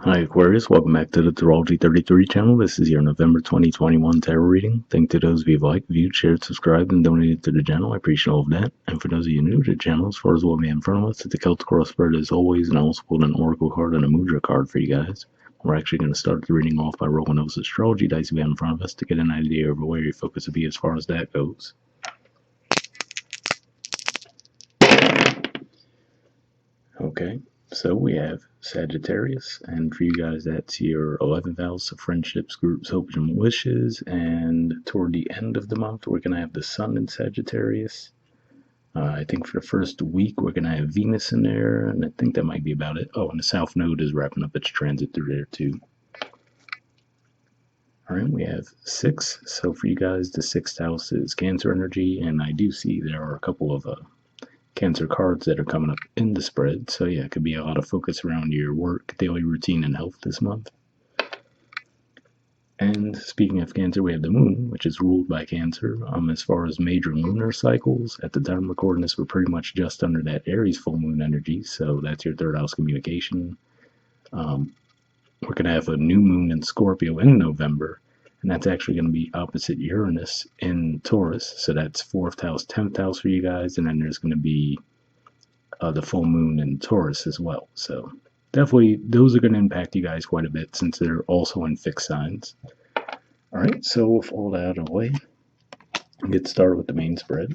Hi Aquarius, welcome back to the Astrology 33 channel. This is your November 2021 tarot reading. Thank to those of you who liked, viewed, shared, subscribed, and donated to the channel. I appreciate all of that. And for those of you new to the channel, as far as what we have in front of us, it's a Celtic crossword as always, and I also pulled an Oracle card and a Mudra card for you guys. We're actually going to start the reading off by rolling those astrology dice we have in front of us to get an idea of where your focus will be as far as that goes. Okay, so we have Sagittarius, and for you guys, that's your 11th house of friendships, groups, hopes, and wishes. And toward the end of the month, we're going to have the Sun in Sagittarius. I think for the first week, we're going to have Venus in there, and I think that might be about it. Oh, and the South Node is wrapping up its transit through there, too. All right, we have 6. So for you guys, the 6th house is Cancer energy, and I do see there are a couple of Cancer cards that are coming up in the spread. So yeah, it could be a lot of focus around your work, daily routine, and health this month. And speaking of Cancer, we have the Moon, which is ruled by Cancer. As far as major lunar cycles, at the time of recording this, we're pretty much just under that Aries full moon energy. So that's your 3rd house communication. We're going to have a new moon in Scorpio in November, and that's actually going to be opposite Uranus in Taurus. So that's 4th house, 10th house for you guys, and then there's going to be the full moon in Taurus as well. So definitely those are going to impact you guys quite a bit since they're also in fixed signs. All right, so with all that out of the way, get started with the main spread.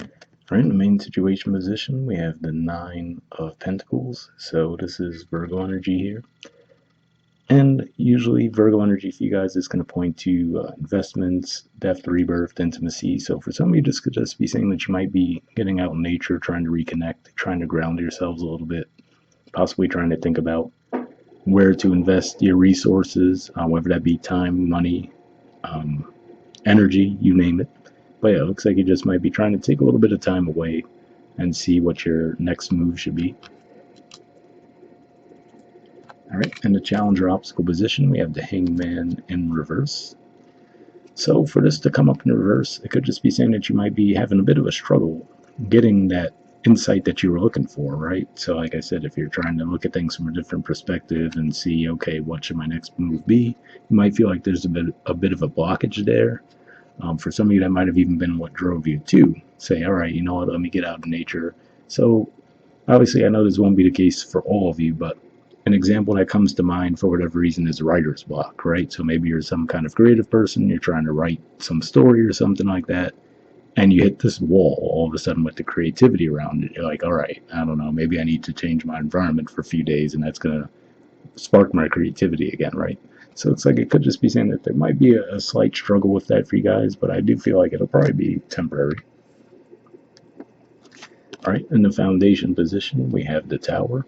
All right, in the main situation position, we have the 9 of Pentacles. So this is Virgo energy here. And usually Virgo energy for you guys is going to point to investments, death, rebirth, intimacy. So for some of you, this could just be saying that you might be getting out in nature, trying to reconnect, trying to ground yourselves a little bit, possibly trying to think about where to invest your resources, whether that be time, money, energy, you name it. But yeah, it looks like you just might be trying to take a little bit of time away and see what your next move should be. All right, in the challenger obstacle position, we have the Hangman in reverse. So for this to come up in reverse, it could just be saying that you might be having a bit of a struggle getting that insight that you were looking for, right? So like I said, if you're trying to look at things from a different perspective and see, okay, what should my next move be, you might feel like there's a bit of a blockage there. For some of you, that might have even been what drove you to say, all right, you know what, let me get out in nature. So obviously, I know this won't be the case for all of you, but an example that comes to mind for whatever reason is writer's block, right? So maybe you're some kind of creative person, you're trying to write some story or something like that, and you hit this wall all of a sudden with the creativity around it. You're like, all right, I don't know, maybe I need to change my environment for a few days, and that's going to spark my creativity again, right? So it's like it could just be saying that there might be a slight struggle with that for you guys, but I do feel like it'll probably be temporary. All right, in the foundation position, we have the Tower.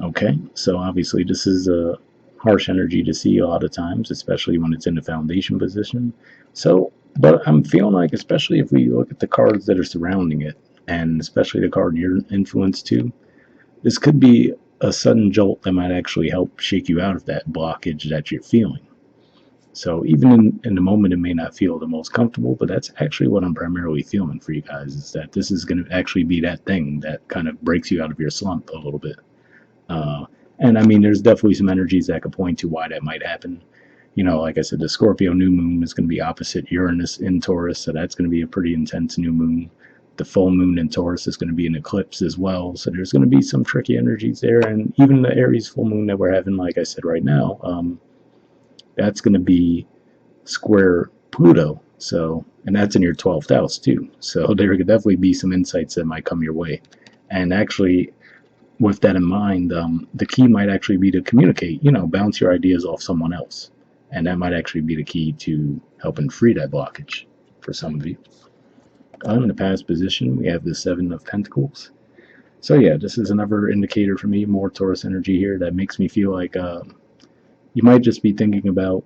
Okay, so obviously this is a harsh energy to see a lot of times, especially when it's in the foundation position. So, but I'm feeling like, especially if we look at the cards that are surrounding it, and especially the card you're influenced to, this could be a sudden jolt that might actually help shake you out of that blockage that you're feeling. So even in the moment, it may not feel the most comfortable, but that's actually what I'm primarily feeling for you guys, is that this is going to actually be that thing that kind of breaks you out of your slump a little bit. And I mean, there's definitely some energies that could point to why that might happen. You know, like I said, the Scorpio new moon is going to be opposite Uranus in Taurus, so that's going to be a pretty intense new moon. The full moon in Taurus is going to be an eclipse as well, so there's going to be some tricky energies there. And even the Aries full moon that we're having, like I said right now, that's going to be square Pluto. So, and that's in your 12th house too. So there could definitely be some insights that might come your way. And actually, with that in mind, the key might actually be to communicate, you know, bounce your ideas off someone else. And that might actually be the key to helping free that blockage for some of you. In the past position, we have the 7 of Pentacles. So yeah, this is another indicator for me, more Taurus energy here, that makes me feel like you might just be thinking about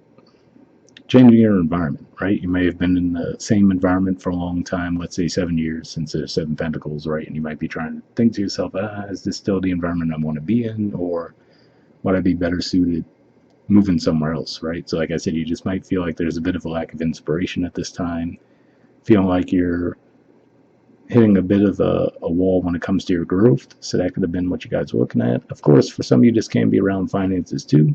changing your environment, right? You may have been in the same environment for a long time, let's say 7 years since there's 7 Pentacles, right? And you might be trying to think to yourself, is this still the environment I want to be in, or would I be better suited moving somewhere else, right? So like I said, you just might feel like there's a bit of a lack of inspiration at this time, feeling like you're hitting a bit of a wall when it comes to your growth. So that could have been what you guys were looking at. Of course, for some of you, this can be around finances too.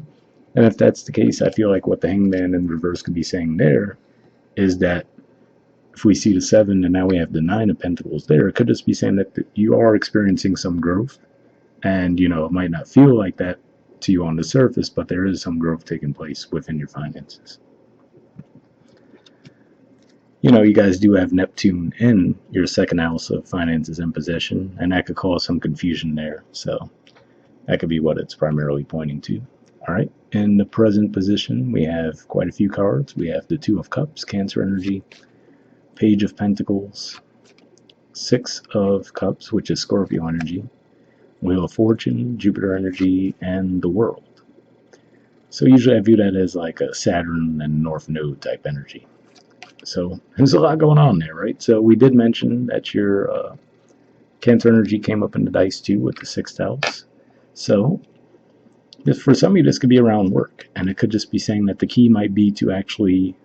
And if that's the case, I feel like what the Hangman in reverse could be saying there is that if we see the 7 and now we have the 9 of Pentacles there, it could just be saying that you are experiencing some growth. And, you know, it might not feel like that to you on the surface, but there is some growth taking place within your finances. You know, you guys do have Neptune in your second house of finances and possession, and that could cause some confusion there. So that could be what it's primarily pointing to. All right. In the present position, we have quite a few cards. We have the 2 of Cups, Cancer energy, Page of Pentacles, 6 of Cups, which is Scorpio energy, Wheel of Fortune, Jupiter energy, and the World. So usually I view that as like a Saturn and North Node type energy. So there's a lot going on there, right? So we did mention that your Cancer energy came up in the dice too with the 6th house. So for some of you, this could be around work, and it could just be saying that the key might be to actually,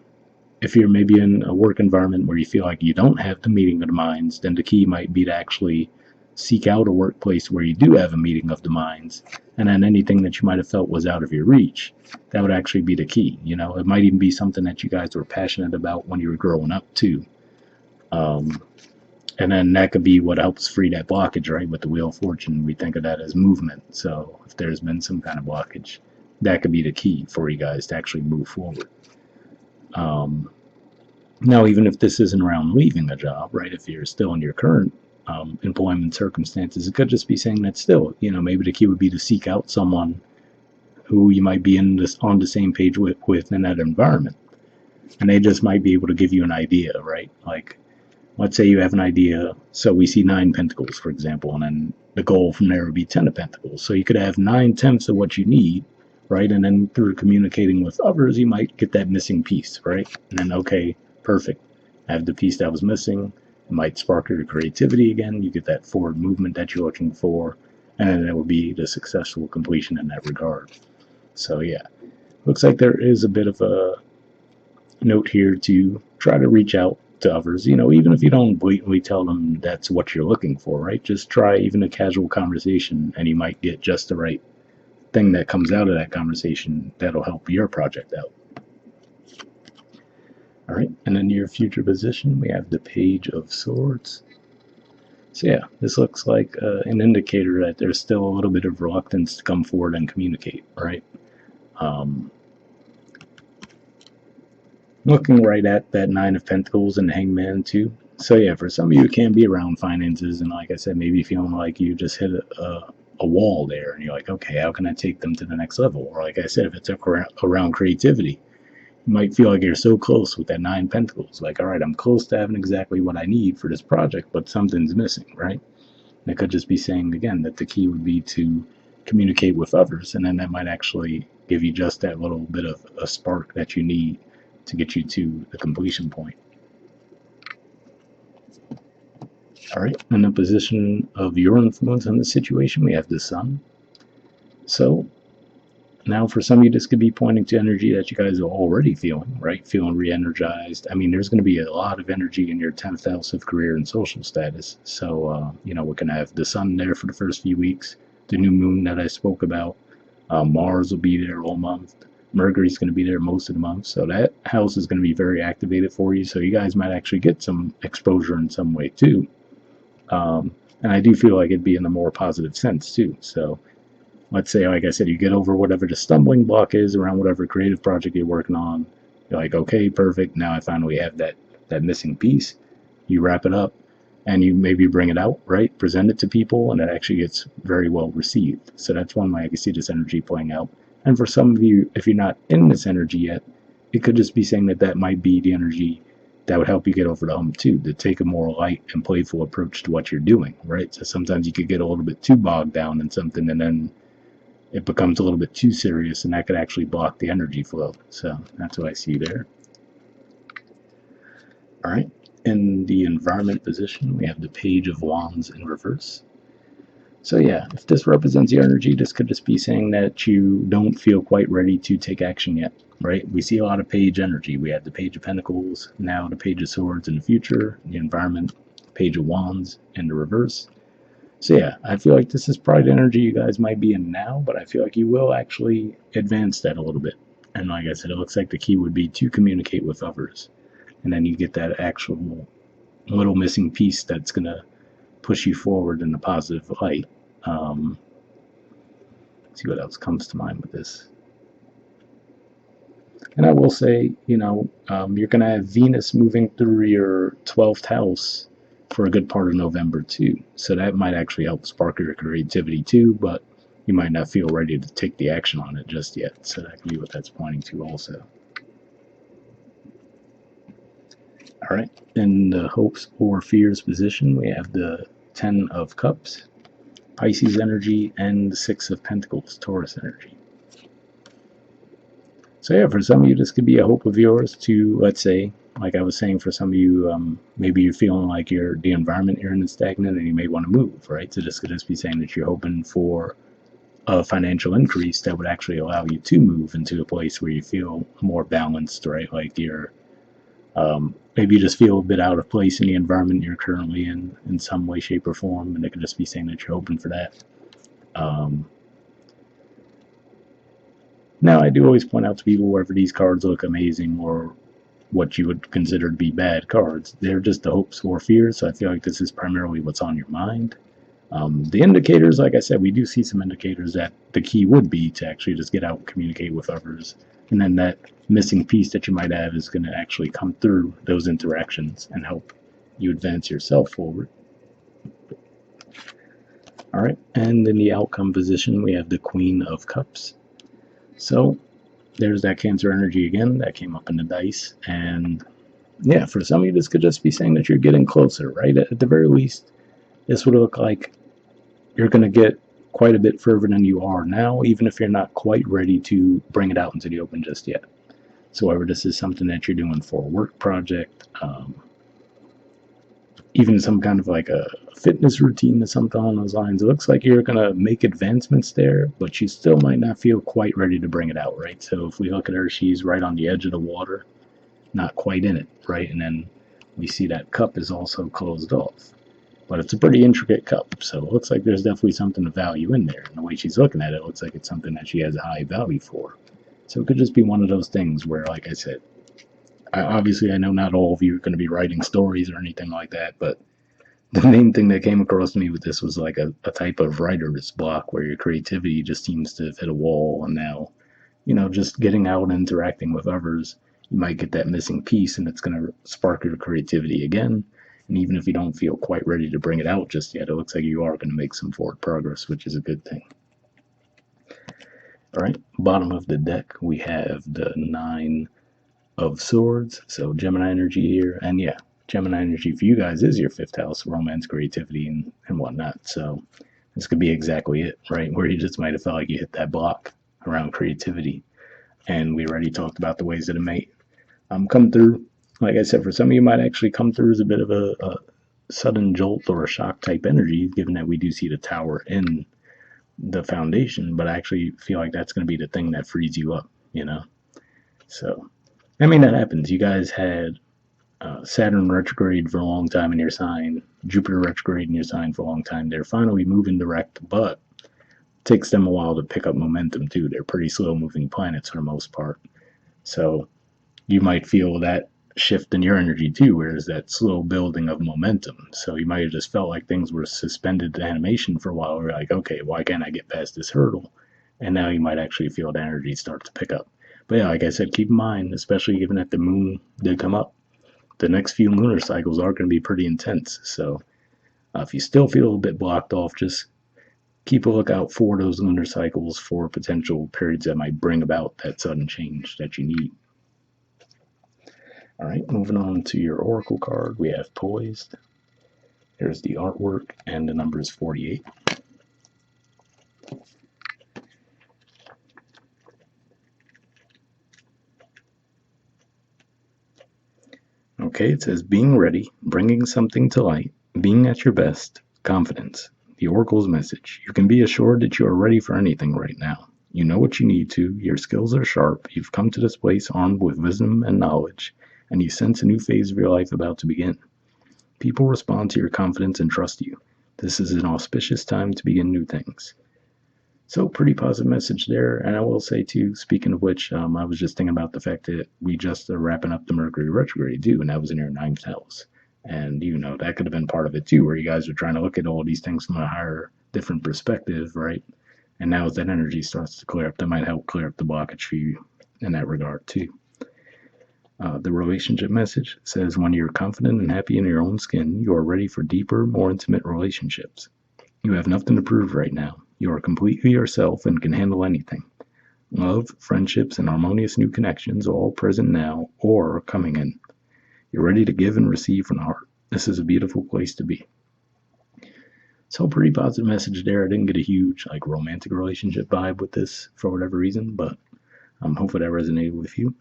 if you're maybe in a work environment where you feel like you don't have the meeting of the minds, then the key might be to actually seek out a workplace where you do have a meeting of the minds, and then anything that you might have felt was out of your reach, that would actually be the key. You know, it might even be something that you guys were passionate about when you were growing up too. And then that could be what helps free that blockage, right? With the Wheel of Fortune, we think of that as movement. So if there's been some kind of blockage, that could be the key for you guys to actually move forward. Now, even if this isn't around leaving a job, right? If you're still in your current employment circumstances, it could just be saying that still, you know, maybe the key would be to seek out someone who you might be on the same page with in that environment. And they just might be able to give you an idea, right? Like, let's say you have an idea, so we see 9 Pentacles, for example, and then the goal from there would be 10 of Pentacles. So you could have 9/10 of what you need, right? And then through communicating with others, you might get that missing piece, right? And then, okay, perfect. I have the piece that was missing. It might spark your creativity again. You get that forward movement that you're looking for, and then it would be the successful completion in that regard. So yeah, looks like there is a bit of a note here to try to reach out to others, you know, even if you don't blatantly tell them that's what you're looking for, right? Just try even a casual conversation, and you might get just the right thing that comes out of that conversation that'll help your project out. All right, and in your future position, we have the Page of Swords. So yeah, this looks like an indicator that there's still a little bit of reluctance to come forward and communicate, right? Looking right at that 9 of Pentacles and the Hangman too. So yeah, for some of you, it can be around finances, and like I said, maybe feeling like you just hit a wall there, and you're like, okay, how can I take them to the next level? Or like I said, if it's around creativity, you might feel like you're so close with that 9 Pentacles. Like, all right, I'm close to having exactly what I need for this project, but something's missing, right? And it could just be saying, again, that the key would be to communicate with others, and then that might actually give you just that little bit of a spark that you need to get you to the completion point. All right, in the position of your influence on the situation, we have the Sun. So now for some of you, this could be pointing to energy that you guys are already feeling, right? Feeling re-energized. I mean, there's going to be a lot of energy in your 10th house of career and social status. So, you know, we're going to have the Sun there for the first few weeks, the new moon that I spoke about. Mars will be there all month. Mercury's going to be there most of the month. So that house is going to be very activated for you. So you guys might actually get some exposure in some way too. And I do feel like it'd be in a more positive sense too. So let's say, like I said, you get over whatever the stumbling block is around whatever creative project you're working on. You're like, okay, perfect. Now I finally have that missing piece. You wrap it up and you maybe bring it out, right? Present it to people, and it actually gets very well received. So that's one way I can see this energy playing out. And for some of you, if you're not in this energy yet, it could just be saying that that might be the energy that would help you get over the hump too, to take a more light and playful approach to what you're doing, right? So sometimes you could get a little bit too bogged down in something, and then it becomes a little bit too serious, and that could actually block the energy flow. So that's what I see there. All right, in the environment position, we have the Page of Wands in reverse. So yeah, if this represents your energy, this could just be saying that you don't feel quite ready to take action yet, right? We see a lot of Page energy. We had the Page of Pentacles, now the Page of Swords in the future, the environment, Page of Wands in the reverse. So yeah, I feel like this is probably the energy you guys might be in now, but I feel like you will actually advance that a little bit. And like I said, it looks like the key would be to communicate with others. And then you get that actual little missing piece that's going to push you forward in a positive light. Let's see what else comes to mind with this. And I will say, you're going to have Venus moving through your 12th house for a good part of November too. So that might actually help spark your creativity too, but you might not feel ready to take the action on it just yet. So that could be what that's pointing to also. All right, in the hopes or fears position, we have the 10 of Cups, Pisces energy, and the 6 of Pentacles, Taurus energy. So yeah, for some of you, this could be a hope of yours to, let's say, like I was saying, for some of you, maybe you're feeling like the environment you're in is stagnant and you may want to move, right? So this could just be saying that you're hoping for a financial increase that would actually allow you to move into a place where you feel more balanced, right? Like maybe you just feel a bit out of place in the environment you're currently in some way, shape, or form, and it could just be saying that you're hoping for that. Now, I do always point out to people wherever these cards look amazing or what you would consider to be bad cards, they're just the hopes or fears, so I feel like this is primarily what's on your mind. The indicators, like I said, we do see some indicators that the key would be to actually just get out and communicate with others, and then that missing piece that you might have is going to actually come through those interactions and help you advance yourself forward. All right, and in the outcome position, we have the Queen of Cups. So there's that Cancer energy again that came up in the dice, and yeah, for some of you, this could just be saying that you're getting closer, right? At the very least, this would look like you're going to get quite a bit further than you are now, even if you're not quite ready to bring it out into the open just yet. So whether this is something that you're doing for a work project, even some kind of like a fitness routine or something along those lines, it looks like you're going to make advancements there, but you still might not feel quite ready to bring it out, right? So if we look at her, she's right on the edge of the water, not quite in it, right? And then we see that cup is also closed off. But it's a pretty intricate cup, so it looks like there's definitely something of value in there. And the way she's looking at it, it looks like it's something that she has a high value for. So it could just be one of those things where, like I said, obviously I know not all of you are going to be writing stories or anything like that, but the main thing that came across to me with this was like a type of writer's block where your creativity just seems to have hit a wall, and now, just getting out and interacting with others, you might get that missing piece, and it's going to spark your creativity again. And even if you don't feel quite ready to bring it out just yet, it looks like you are going to make some forward progress, which is a good thing. All right, bottom of the deck, we have the 9 of Swords, so Gemini energy here. And yeah, Gemini energy for you guys is your 5th house, romance, creativity, and whatnot. So this could be exactly it, right? Where you just might have felt like you hit that block around creativity. And we already talked about the ways that it may come through. Like I said, for some of you, might actually come through as a bit of a sudden jolt or a shock type energy, given that we do see the Tower in the foundation, but I actually feel like that's going to be the thing that frees you up, So, I mean, that happens. You guys had Saturn retrograde for a long time in your sign, Jupiter retrograde in your sign for a long time. They're finally moving direct, but it takes them a while to pick up momentum too. They're pretty slow moving planets for the most part. So you might feel that shift in your energy too, whereas that slow building of momentum. So you might have just felt like things were suspended to animation for a while. You're like, okay, why can't I get past this hurdle? And now you might actually feel the energy start to pick up. But yeah, like I said, keep in mind, especially given that the moon did come up, the next few lunar cycles are going to be pretty intense. So if you still feel a bit blocked off, just keep a lookout for those lunar cycles for potential periods that might bring about that sudden change that you need. All right, moving on to your Oracle card, we have Poised. There's the artwork, and the number is 48. Okay, it says being ready, bringing something to light, being at your best, confidence. The Oracle's message. You can be assured that you are ready for anything right now. You know what you need to, your skills are sharp, you've come to this place armed with wisdom and knowledge, and you sense a new phase of your life about to begin. People respond to your confidence and trust you. This is an auspicious time to begin new things. So pretty positive message there. And I will say too, speaking of which, I was just thinking about the fact that we just are wrapping up the Mercury retrograde too, and that was in your ninth house. And that could have been part of it too, where you guys are trying to look at all these things from a higher, different perspective, right? And now as that energy starts to clear up, that might help clear up the blockage for you in that regard too. The relationship message says, when you're confident and happy in your own skin, you are ready for deeper, more intimate relationships. You have nothing to prove right now. You are completely yourself and can handle anything. Love, friendships, and harmonious new connections are all present now or coming in. You're ready to give and receive from the heart. This is a beautiful place to be. So pretty positive message there. I didn't get a huge romantic relationship vibe with this for whatever reason, but hopefully that resonated with you.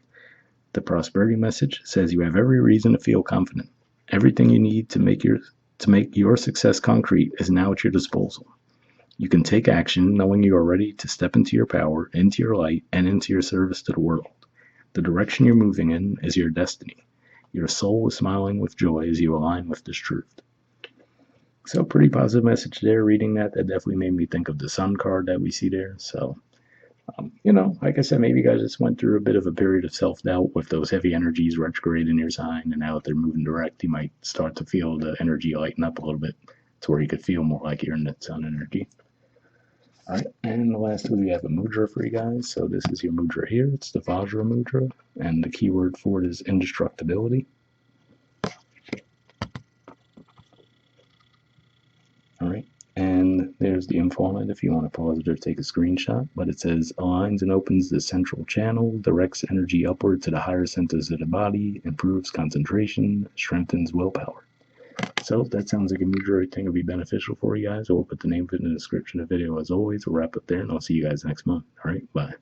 The prosperity message says you have every reason to feel confident. Everything you need to make your success concrete is now at your disposal. You can take action knowing you are ready to step into your power, into your light, and into your service to the world. The direction you're moving in is your destiny. Your soul is smiling with joy as you align with this truth. So pretty positive message there. Reading that definitely made me think of the sun card that we see there. So like I said, maybe you guys just went through a bit of a period of self-doubt with those heavy energies retrograde in your sign, and now that they're moving direct, you might start to feel the energy lighten up a little bit to where you could feel more like you're in that sun energy. All right, and lastly, we have a mudra for you guys. So this is your mudra here. It's the Vajra mudra, and the keyword for it is indestructibility. All right. And there's the info on it if you want to pause it or take a screenshot. But it says, aligns and opens the central channel, directs energy upward to the higher centers of the body, improves concentration, strengthens willpower. So if that sounds like a mudra thing would be beneficial for you guys, we'll put the name of it in the description of the video as always. We'll wrap up there, and I'll see you guys next month. All right, bye.